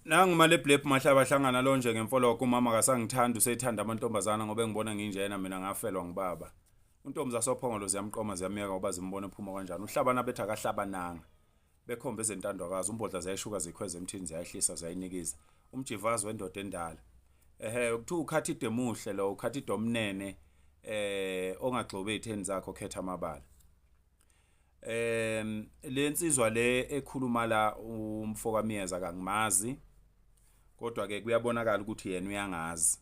Nangimale blep mahlaba hlangana lonje ngemfoloko umama kasangithanda usethanda amantombazana ngoba ngibona nginjena mina ngafelwa ngibaba. Untombi zasophongolo ziyamqoma ziyamiyeka ngoba zimbona ephuma kanjani. Uhlabana bethu akahlabananga. Bekhomba ezentandwakazi umbodla ziyashuka zikhweze emthini ziyahlisa ziyayinikiza. Umjivazi wendoda endala. Ukuthiwa ukhathide emuhle lo ukhathide omnene ongagxobe ezitheni zakho khetha amabala. Lensizwa le ekhuluma la umfoka Miyeza kangimazi. Kodwa ke kuyabonakala ukuthi yena uyangazi.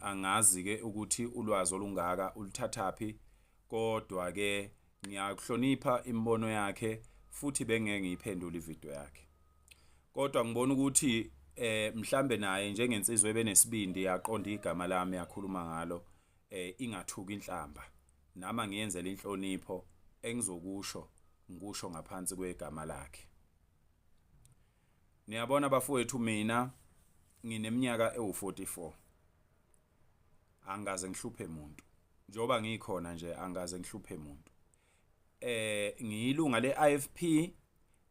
Angazi ke ukuthi ulwazi olungaka ulithathaphi kodwa ke ngiyakuhlonipha imbono yakhe futhi bengeke ngiyiphendule ivideo yakhe. Kodwa ngibona ukuthi mhlambe naye njengensizwe ebenesibindi yaqonda igama lami yakhuluma ngalo ingathuki inhlamba nama ngiyenzele inhlonipho engizokusho ngikusho ngaphansi kwegama lakhe. Niyabona bafowethu mina ngineminyaka ewu44. Angaze ngihluphe umuntu. Njoba ngikhona nje angaze ngihluphe umuntu. Ngiyilunga le IFP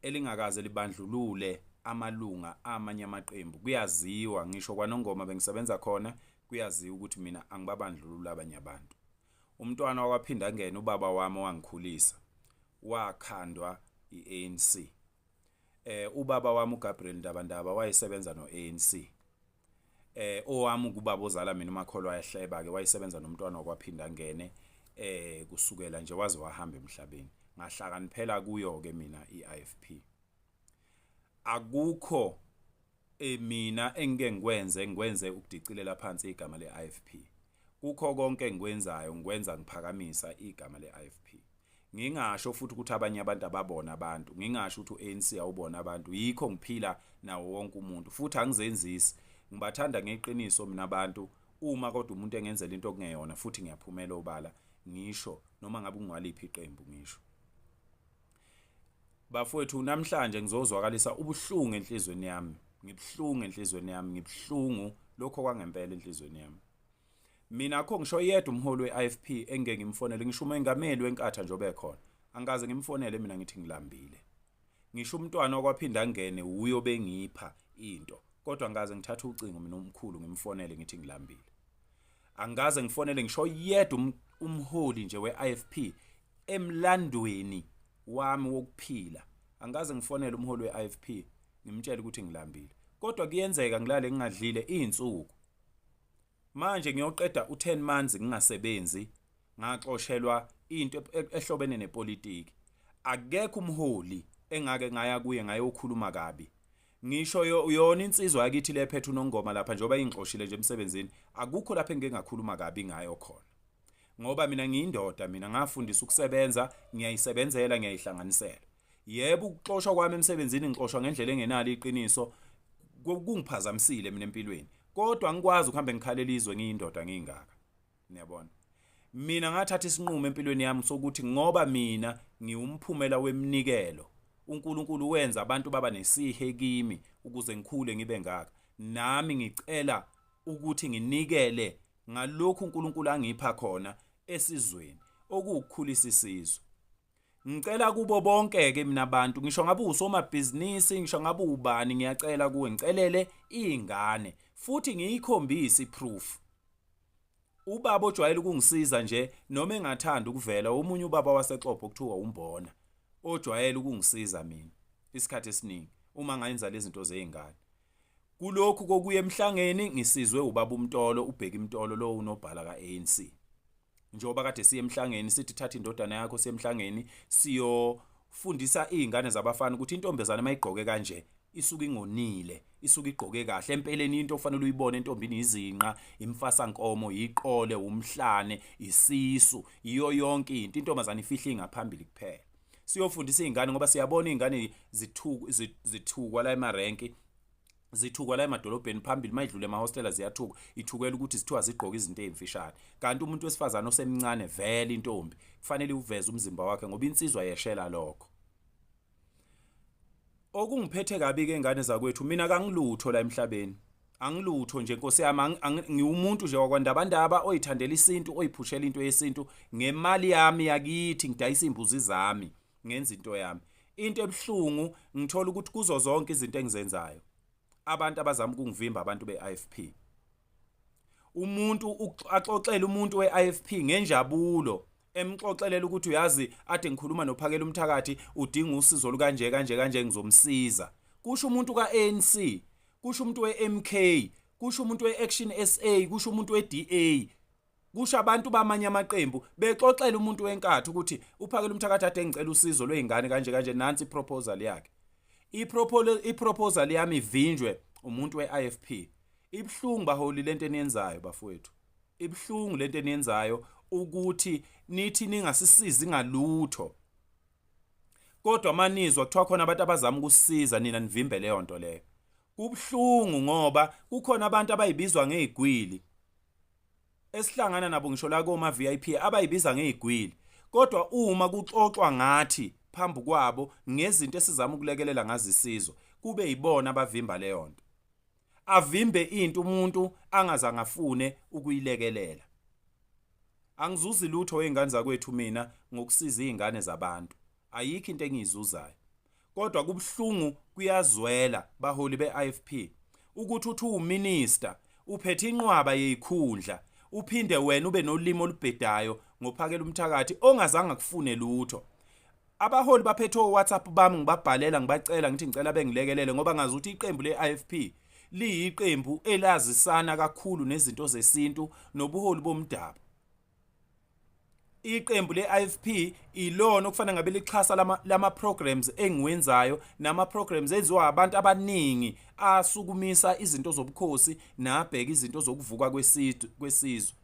elingakaze libandlulule amalunga amanye amaqembu. Kuyaziwa ngisho kwaNongoma bengisebenza khona kuyaziwa ukuthi mina angibabandlulula abanye abantu. Umntwana wakaphinda ngene ubaba wami wangikhulisa. Wakhandwa iANC. Ubaba wami uGabriel Ndabandaba wayesebenza noANC. Owami kubaba ozala mina uMakholwa yahleba ke wayesebenza nomntwana okwaphinda ngene kusukela nje waze wahamba emhlabeni. Ngahlakaniphela kuyo ke mina iIFP. Akukho mina engike ngikwenze ukudicilela phansi igama leIFP. Kukho konke engikwenzayo ngikwenza ngiphakamisa igama leIFP. Ngingasho futhi ukuthi abanye abantu ababona abantu, ngingasho ukuthi uANC awubona abantu, yikho ngiphila nawo wonke umuntu futhi angizenzisi. Ngibathanda ngeqiniso mina abantu uma kodwa umuntu engenzela into okungeyona futhi ngiyaphumela obala ngisho noma ngabe ungwaliphi iqembu ngisho. Bafowethu namhlanje ngizozwakalisa ubuhlungu enhlizweni yami. Ngibhlungu enhlizweni yami, ngibhlungu lokho kwangempela enhlizweni yami. Mina akho ngisho yedwa umholi weIFP engeke ngimfonele ngisho umengameli wenkatha nje obekhona. Angaze ngimfonele mina ngithi ngilambile. Ngisho umntwana okwaphinda ngene uyo bengipha into. Kodwa angaze ngithathe ucingo mina omkhulu ngimfonele ngithi ngilambile. Angaze ngifonele ngisho yedwa umholi nje weIFP emlandweni wami wokuphila. Angaze ngifonele umholi weIFP ngimtshela ukuthi ngilambile. Kodwa kuyenzeka ngilale ngingadlile izinsuku. Manje ngiyoqeda u10 months ngingasebenzi, ngaxoshelwa into ehlobene nepolitiki. Akekho umholi engake ngaya kuye ngayokhuluma kabi. Ngisho yona insizwa yakithi lephethe uNongoma lapha njoba ingixoshile nje emsebenzini, akukho lapho engeke ngakhuluma kabi ngayo khona. Ngoba mina ngiyindoda, mina ngafundisa ukusebenza, ngiyayisebenzela, ngiyayihlanganisela. Yebo ukuxoshwa kwami emsebenzini ngixoshwa ngendlela engenalo iqiniso, kungiphazamisile mina empilweni. Kodwa ngikwazi ukuhamba ngikhalela izwe ngiyindoda ngingaka. Niyabona? Mina ngathatha isinqumo empilweni yami sokuthi ngoba mina ngiwumphumela weminikelo. uNkulunkulu wenza abantu baba nesihe kimi ukuze ngikhule ngibe ngaka. Nami ngicela ukuthi nginikele ngalokho uNkulunkulu angipha khona esizweni okukhulisa isizwe. Ngicela kubo bonke ke mina abantu ngisho ngabe usomabhizinisi ngisho ngabe ubani ngiyacela kuwe ngicelele izingane futhi ngiyikhombisa iproof. Ubaba ojwayele ukungisiza nje noma engathanda ukuvela omunye ubaba wasexopo kuthiwa umbona ojwayele ukungisiza mina isikhathi esiningi uma ngayenza lezi zinto zeingane. Kulokhu kokuye emhlangeni ngisizwe ubaba uMtolo ubheka iMtolo lo unobhala kaANC. Njoba kade siye emhlangeni sithi thatha indodana yakho semhlangeni siyofundisa izingane zabafana ukuthi intombazana mayigqoke kanje isuka ingonile, isuka igqoke kahle. Empeleni into ofanele uyibone entombini izinqa, imfasa nkomo, iqole, umhlane, isisu, iyo yonke into intombazana ifihla ingaphambili kuphela. Siyofundisa izingane ngoba siyabona izingane zithukwa la emarenki, zithukwa la emadolobheni phambili mayidlule emahostela ziyathuka, ithukela ukuthi zithiwa zigqoka izinto ezimfishane. Kanti umuntu wesifazana osemncane vele intombi kufanele uveze umzimba wakhe ngoba insizwa yeshela lokho. Okungiphethe kabi ke ngane zakwethu mina kangilutho la emhlabeni. Angilutho nje Nkosi yami, ngiwumuntu nje wakwaNdabandaba oyithandela isintu, oyiphushela into yesintu ngemali yami yakithi ngidayisa imbuzi zami, ngenza into yami. into ebhlungu ngithola ukuthi kuzo zonke izinto engizenzayo abantu abazama ukungivimba abantu beIFP. Umuntu axoxela umuntu weIFP ngenjabulo emxoxelela ukuthi uyazi ade ngikhuluma nophakela umthakathi udinga usizo olukanje kanje ngizomsiza. Kusho umuntu kaANC, kusho umuntu weMK, kusho umuntu weAction SA, kusho umuntu weDA, kusho abantu bamanye amaqembu bexoxela umuntu wenkathu ukuthi uphakela umthakathi ade ngicela usizo lweingane kanje nansi iproposal yakhe. Iproposal yami ivinjwe umuntu weIFP. Ibhlungu baholi lento eniyenzayo bafowethu. Ibhlungu lento eniyenzayo ukuthi nithi ningasisizi ngalutho. Kodwa manizwa kuthiwa khona abantu abazama ukusisiza nina nivimbe leyo nto leyo. Kubhlungu ngoba kukhona abantu abayibizwa ngeigwili. Esihlangana nabo ngisho la koma VIP abayibiza ngeigwili. Kodwa uma kuxoxwa ngathi phambi kwabo ngezinto esizama ukulekelela ngazisizo, kube yibona abavimba leyo nto. Avimbe into umuntu angazange afune ukuyilekelela. Angizuzi lutho weingane zakwethu mina ngokusiza izingane zabantu. Ayikho into engiyizuzayo. Kodwa kubhlungu kuyazwela baholi beIFP ukuthi uthi uminister uphethe inqwaba yezikhundla uphinde wena ube nolimo olubhedayo ngophakela umthakathi ongazange kufune lutho. Abaholi baphethe WhatsApp bami ngibabhalela ngibacela ngithi ngicela bengilekelele ngoba ngazi ukuthi iqembu leIFP liyiqembu elazisana kakhulu nezinto zesintu nobuholi bomdabu. Iqembu leIFP ilona okufanele ngabe lixhasa lama programs engiwenzayo nama programs enziwa abantu abaningi asukumisa izinto zobukhosi nabheka izinto zokuvuka kwesizwe.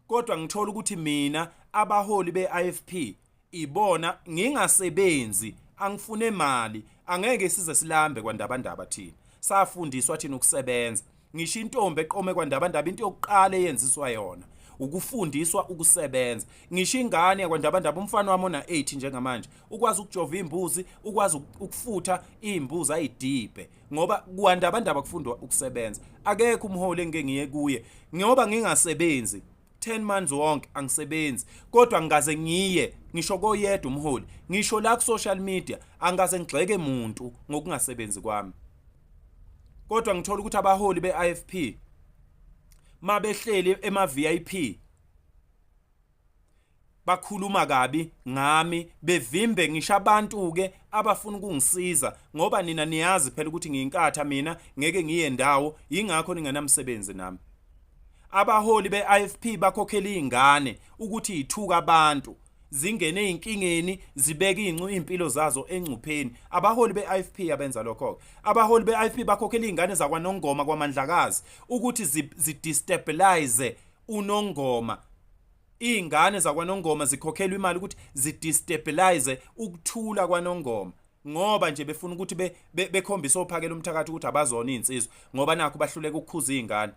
Kodwa ngithola ukuthi mina abaholi beIFP ibona ngingasebenzi, angifune imali, angeke size silambe kwandabandaba thina. Safundiswa thina ukusebenza. Ngisho intombi eqome kwandabandaba into yokuqala eyenziswa yona ukufundiswa ukusebenza. Ngisho ingane yakwandabandaba umfana wami ona 8 njengamanje ukwazi ukujova imbuzi, ukwazi ukufutha imbuzi ayidibhe ngoba kwandabandaba kufundwa ukusebenza. Akekho umholi engeke ngiye kuye ngoba ngingasebenzi 10 months wonke angisebenzi, kodwa ngaze ngiye ngisho koyedwa umholi, ngisho la ku social media angaze ngigxeke umuntu ngokungasebenzi kwami. Kodwa ngithola ukuthi abaholi beIFP mabehleli ema VIP bakhuluma kabi ngami, bevimbe ngisho abantu ke abafuna ukungisiza ngoba nina niyazi phela ukuthi ngiyinkatha mina ngeke ngiye ndawo, ingakho ninganamsebenzi nami. Abaholi beIFP bakhokhela izingane ukuthi ithuka abantu zingene einkingeni zibeke impilo zazo engcupheni. Abaholi beIFP abenza lokho. Abaholi beIFP bakhokhela izingane zakwaNongoma kwaMandlakazi ukuthi zidestabilize uNongoma. Izingane zakwaNongoma zikhokhelwa imali ukuthi zidestabilize ukuthula kwaNongoma ngoba nje befuna ukuthi bekhombise ophakela umthakathi ukuthi abazona insizwe ngoba nakho bahluleka ukukhuza izingane.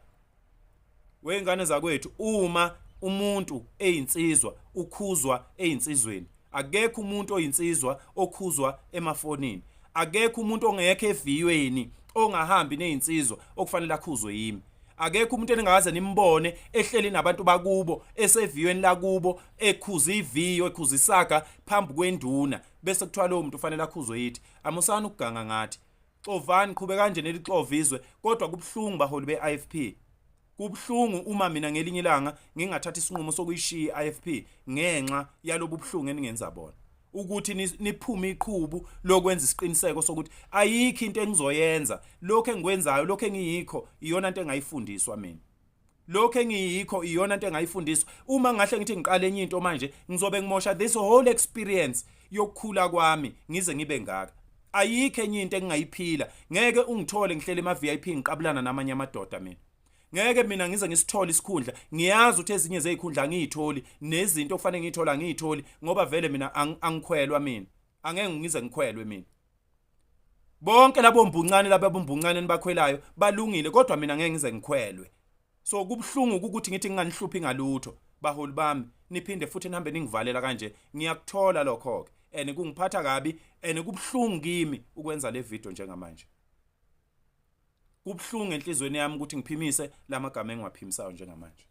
Weingane zakwethu uma umuntu eyinsizwa ukhuzwa eyinsizweni, akekho umuntu oyinsizwa okhuzwa emafonini, akekho umuntu ongekho eviyweni ongahambi nezinsizwa okufanele akhuzwe yimi, akekho umuntu eningakaze nimbone ehleli nabantu bakubo eseviyweni lakubo ekhuza iviyo ekhuza isaga phambi kwenduna bese kuthiwa lo muntu ufanele akhuzwe yithi. Amusana ukuganga ngathi xovani qhubeka kanje nelixovizwe. Kodwa kubhlungu baholi beIFP, kubhlungu uma mina ngelinye ilanga ngingathatha isinqumo sokuyishiya iIFP ngenxa yalobu buhlungu eningenza bona, ukuthi niphume iqhubu lokwenza isiqiniseko sokuthi ayikho into engizoyenza, lokho engikwenzayo, lokho engiyikho iyona into engayifundiswa mina, lokho engiyikho iyona into engayifundiswa. Uma ngahle ngithi ngiqale enye into manje ngizobe ngimosha this whole experience yokukhula kwami ngize ngibe ngaka. Ayikho enye into engingayiphila. Ngeke ungithole ngihlele ema VIP ngiqabulana namanye amadoda mina. Ngeke mina ngize ngisithola isikhundla, ngiyazi ukuthi ezinye zezikhundla ngiyitholi nezinto okufanele ngiyithola ngiyitholi ngoba vele mina angikhwelwa mina, angeke ngize ngikhwelwe mina. Bonke labo mbunqane lababombuncane nibakhwelayo balungile kodwa mina ngeke ngize ngikhwelwe. So kubhlungu ukuthi ngithi nginganihluphi ngalutho. Baholi bami niphinde futhi nihambe ningivalela kanje, ngiyakuthola lokho ke kungiphatha kabi kubhlungu kimi ukwenza le video njengamanje. Kubhlungu enhlizweni yami ukuthi ngiphimise lamagama engiwaphimisayo njengamanje.